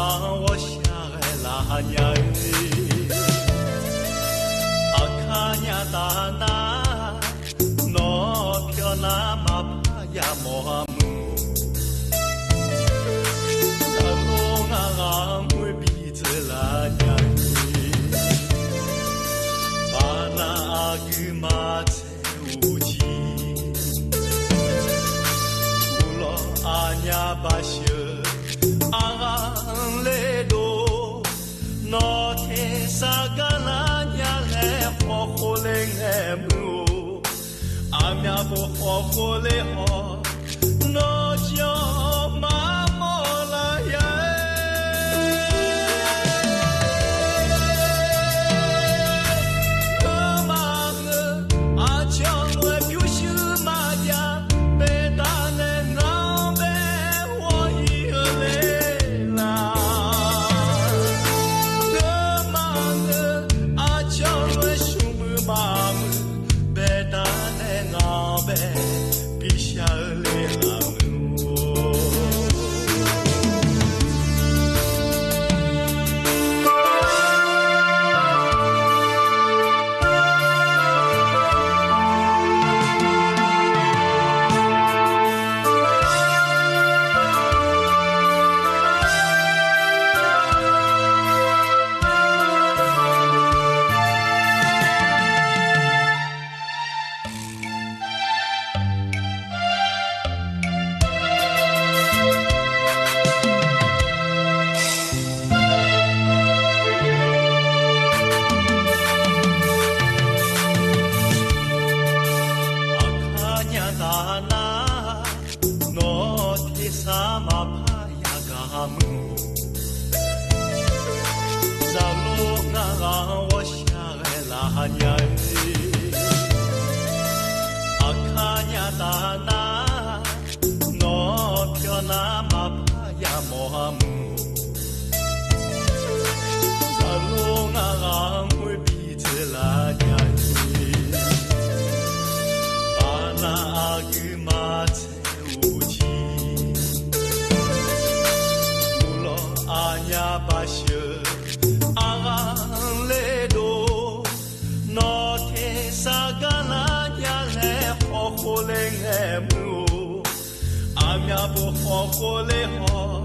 我下来拉呀阿卡呀达那诺飘那马帕呀莫姆萨罗那姆比兹拉呀巴那阿古马切乌吉乌罗阿呀巴修阿雷多诺铁萨嘎拉呀嘞火火嘞哎姆阿弥陀佛火嘞火诺叫玛莫拉呀阿玛个阿叫我表示玛呀贝达嘞那贝我一个嘞啦阿玛个阿叫我兄妹妈们贝达嘞那贝比下嘞啦阿弥陀佛，火嘞火。